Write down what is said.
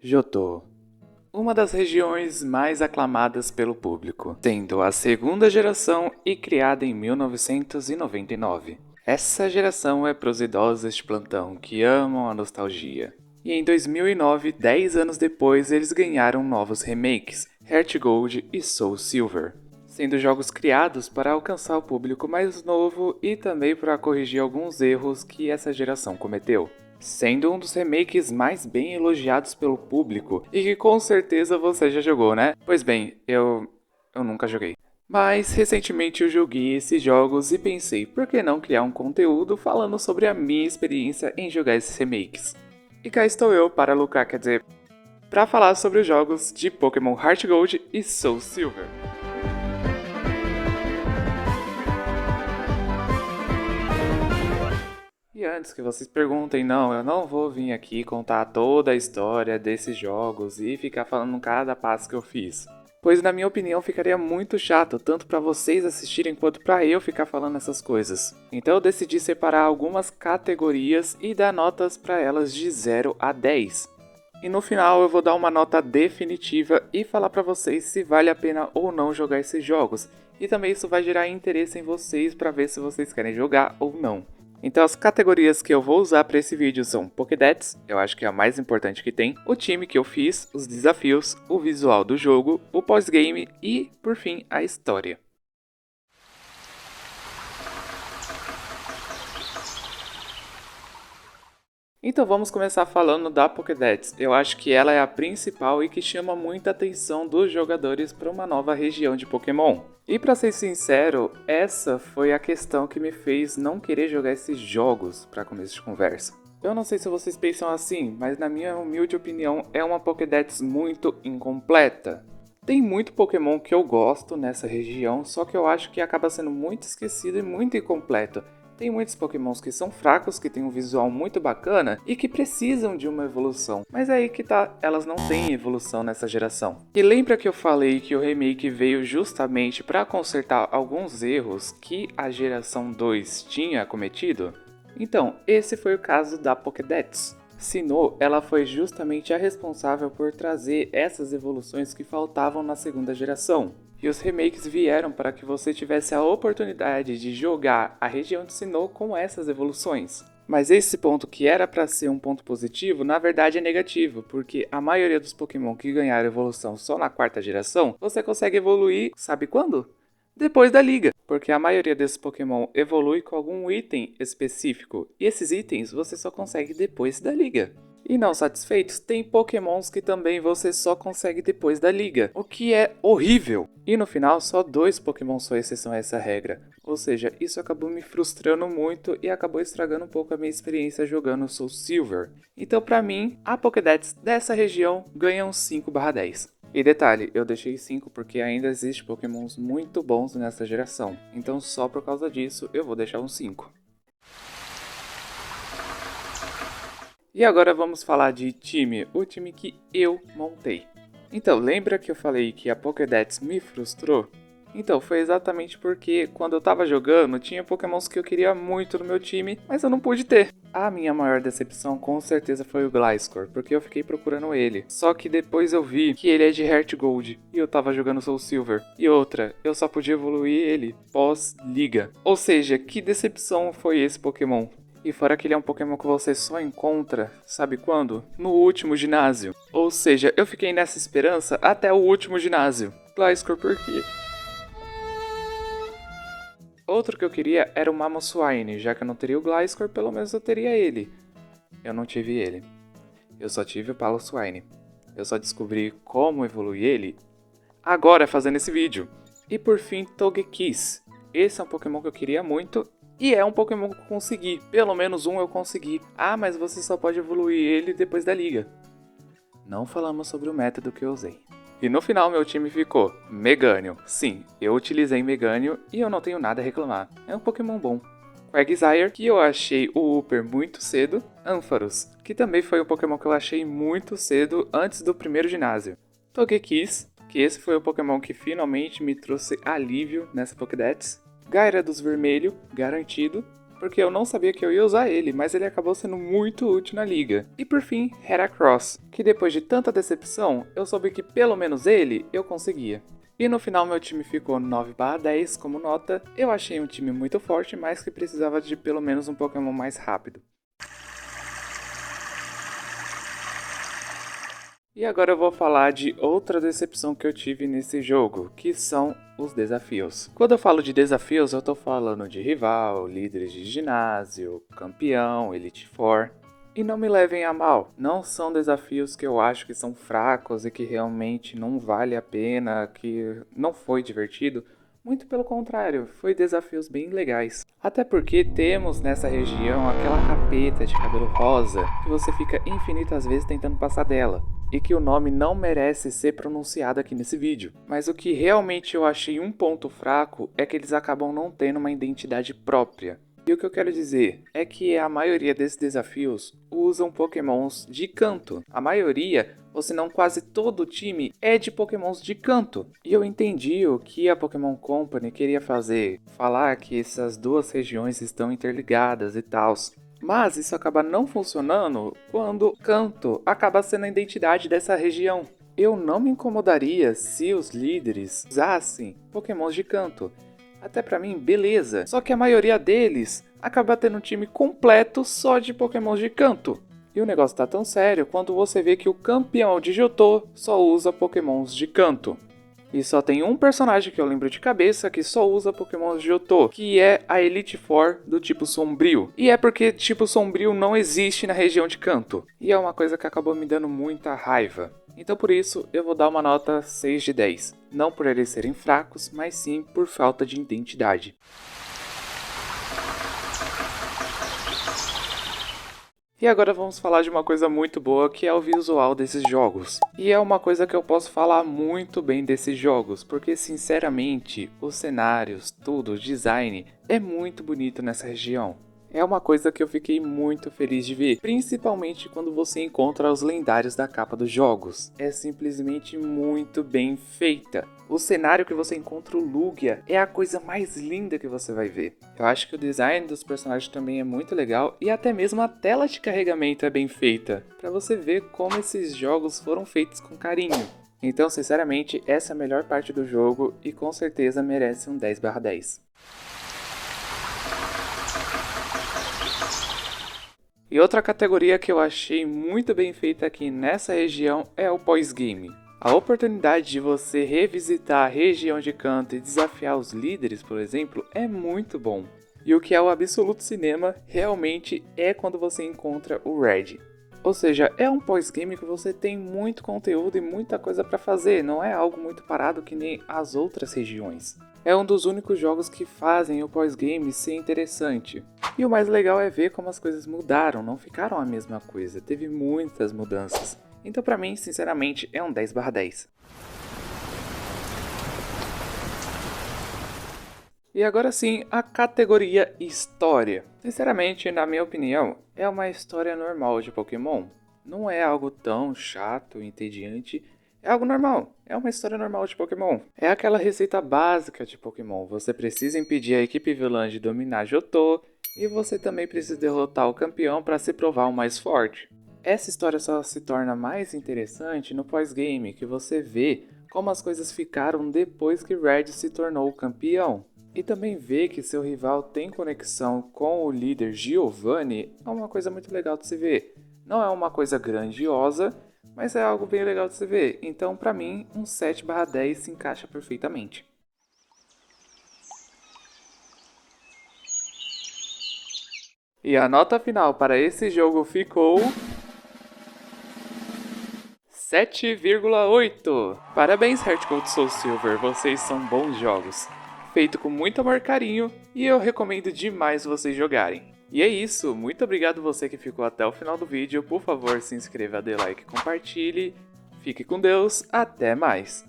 Johto, uma das regiões mais aclamadas pelo público, tendo a segunda geração e criada em 1999. Essa geração é pros idosos deste plantão que amam a nostalgia. E em 2009, 10 anos depois, eles ganharam novos remakes, Heart Gold e Soul Silver, sendo jogos criados para alcançar o público mais novo e também para corrigir alguns erros que essa geração cometeu, sendo um dos remakes mais bem elogiados pelo público e que com certeza você já jogou, né? Pois bem, eu nunca joguei. Mas recentemente eu joguei esses jogos e pensei, por que não criar um conteúdo falando sobre a minha experiência em jogar esses remakes? E cá estou eu para lucrar, quer dizer, para falar sobre os jogos de Pokémon Heart Gold e Soul Silver. E antes que vocês perguntem, não, eu não vou vir aqui contar toda a história desses jogos e ficar falando cada passo que eu fiz. Pois na minha opinião ficaria muito chato, tanto para vocês assistirem quanto para eu ficar falando essas coisas. Então eu decidi separar algumas categorias e dar notas para elas de 0 a 10. E no final eu vou dar uma nota definitiva e falar para vocês se vale a pena ou não jogar esses jogos. E também isso vai gerar interesse em vocês para ver se vocês querem jogar ou não. Então as categorias que eu vou usar para esse vídeo são Pokédex, eu acho que é a mais importante que tem, o time que eu fiz, os desafios, o visual do jogo, o pós-game e, por fim, a história. Então vamos começar falando da Pokédex. Eu acho que ela é a principal e que chama muita atenção dos jogadores para uma nova região de Pokémon. E para ser sincero, essa foi a questão que me fez não querer jogar esses jogos para começo de conversa. Eu não sei se vocês pensam assim, mas na minha humilde opinião é uma Pokédex muito incompleta. Tem muito Pokémon que eu gosto nessa região, só que eu acho que acaba sendo muito esquecido e muito incompleto. Tem muitos Pokémons que são fracos, que têm um visual muito bacana e que precisam de uma evolução. Mas é aí que tá, elas não têm evolução nessa geração. E lembra que eu falei que o remake veio justamente para consertar alguns erros que a geração 2 tinha cometido? Então, esse foi o caso da Pokédex. Sinnoh, ela foi justamente a responsável por trazer essas evoluções que faltavam na segunda geração. E os remakes vieram para que você tivesse a oportunidade de jogar a região de Sinnoh com essas evoluções. Mas esse ponto que era para ser um ponto positivo, na verdade é negativo, porque a maioria dos Pokémon que ganharam evolução só na quarta geração, você consegue evoluir, sabe quando? Depois da liga, porque a maioria desses Pokémon evolui com algum item específico, e esses itens você só consegue depois da liga. E não satisfeitos, tem Pokémons que também você só consegue depois da liga, o que é horrível. E no final, só 2 Pokémon são exceção a essa regra. Ou seja, isso acabou me frustrando muito e acabou estragando um pouco a minha experiência jogando Soul Silver. Então pra mim, a Pokédex dessa região ganha um 5/10. E detalhe, eu deixei 5 porque ainda existe Pokémons muito bons nessa geração. Então só por causa disso eu vou deixar um 5. E agora vamos falar de time, o time que eu montei. Então, lembra que eu falei que a Pokédex me frustrou? Então, foi exatamente porque quando eu tava jogando, tinha Pokémons que eu queria muito no meu time, mas eu não pude ter. A minha maior decepção com certeza foi o Gliscor, porque eu fiquei procurando ele. Só que depois eu vi que ele é de Heart Gold e eu tava jogando Soul Silver. E outra, eu só podia evoluir ele pós-liga. Ou seja, que decepção foi esse Pokémon? E fora que ele é um Pokémon que você só encontra, sabe quando? No último ginásio. Ou seja, eu fiquei nessa esperança até o último ginásio. Gliscor, por quê? Outro que eu queria era o Mamoswine, já que eu não teria o Gliscor, pelo menos eu teria ele. Eu não tive ele. Eu só tive o Paloswine. Eu só descobri como evoluir ele agora fazendo esse vídeo. E por fim, Togekiss. Esse é um Pokémon que eu queria muito e é um Pokémon que eu consegui. Pelo menos um eu consegui. Ah, mas você só pode evoluir ele depois da liga. Não falamos sobre o método que eu usei. E no final meu time ficou Meganium. Sim, eu utilizei Meganium e eu não tenho nada a reclamar. É um Pokémon bom. Quagsire, que eu achei o Upper muito cedo. Ampharos, que também foi um Pokémon que eu achei muito cedo antes do primeiro ginásio. Togekiss, que esse foi o Pokémon que finalmente me trouxe alívio nessa Pokédex. Gyarados vermelho, garantido. porque eu não sabia que eu ia usar ele, mas ele acabou sendo muito útil na liga. E por fim, Heracross, que depois de tanta decepção, eu soube que pelo menos ele eu conseguia. E no final meu time ficou 9/10 como nota. Eu achei um time muito forte, mas que precisava de pelo menos um Pokémon mais rápido. E agora eu vou falar de outra decepção que eu tive nesse jogo, que são os desafios. Quando eu falo de desafios, eu tô falando de rival, líderes de ginásio, campeão, Elite Four. E não me levem a mal, não são desafios que eu acho que são fracos e que realmente não vale a pena, que não foi divertido. Muito pelo contrário, foi desafios bem legais. Até porque temos nessa região aquela capeta de cabelo rosa que você fica infinitas vezes tentando passar dela. E que o nome não merece ser pronunciado aqui nesse vídeo. Mas o que realmente eu achei um ponto fraco é que eles acabam não tendo uma identidade própria. E o que eu quero dizer é que a maioria desses desafios usam pokémons de canto. A maioria, ou se não quase todo o time, é de pokémons de canto. E eu entendi o que a Pokémon Company queria fazer. Falar que essas duas regiões estão interligadas e tal. Mas isso acaba não funcionando quando canto acaba sendo a identidade dessa região. Eu não me incomodaria se os líderes usassem pokémons de canto. Até pra mim, beleza. Só que a maioria deles acaba tendo um time completo só de pokémons de canto. E o negócio tá tão sério quando você vê que o campeão de Johto só usa pokémons de canto. E só tem um personagem que eu lembro de cabeça que só usa Pokémon de Johto, que é a Elite Four do tipo Sombrio. E é porque tipo Sombrio não existe na região de Kanto. E é uma coisa que acabou me dando muita raiva. Então por isso eu vou dar uma nota 6 de 10. Não por eles serem fracos, mas sim por falta de identidade. E agora vamos falar de uma coisa muito boa, que é o visual desses jogos. E é uma coisa que eu posso falar muito bem desses jogos, porque sinceramente, os cenários, tudo, o design, é muito bonito nessa região. É uma coisa que eu fiquei muito feliz de ver, principalmente quando você encontra os lendários da capa dos jogos. É simplesmente muito bem feita. O cenário que você encontra o Lugia é a coisa mais linda que você vai ver. Eu acho que o design dos personagens também é muito legal e até mesmo a tela de carregamento é bem feita, para você ver como esses jogos foram feitos com carinho. Então, sinceramente, essa é a melhor parte do jogo e com certeza merece um 10/10. E outra categoria que eu achei muito bem feita aqui nessa região é o pós-game. A oportunidade de você revisitar a região de Kanto e desafiar os líderes, por exemplo, é muito bom. E o que é o absoluto cinema realmente é quando você encontra o Red. Ou seja, é um pós-game que você tem muito conteúdo e muita coisa para fazer, não é algo muito parado que nem as outras regiões. É um dos únicos jogos que fazem o pós-game ser interessante. E o mais legal é ver como as coisas mudaram, não ficaram a mesma coisa, teve muitas mudanças. Então pra mim, sinceramente, é um 10/10. E agora sim, a categoria História. Sinceramente, na minha opinião, é uma história normal de Pokémon. Não é algo tão chato, entediante. É algo normal, é uma história normal de Pokémon. É aquela receita básica de Pokémon. Você precisa impedir a equipe vilã de dominar Johto, e você também precisa derrotar o campeão para se provar o mais forte. Essa história só se torna mais interessante no pós-game, que você vê como as coisas ficaram depois que Red se tornou o campeão. E também ver que seu rival tem conexão com o líder Giovanni é uma coisa muito legal de se ver. Não é uma coisa grandiosa, mas é algo bem legal de se ver. Então, pra mim, um 7/10 se encaixa perfeitamente. E a nota final para esse jogo ficou 7,8. Parabéns, Heart Gold Soul Silver, vocês são bons jogos. Feito com muito amor e carinho, e eu recomendo demais vocês jogarem. E é isso, muito obrigado você que ficou até o final do vídeo, por favor se inscreva, dê like e compartilhe. Fique com Deus, até mais!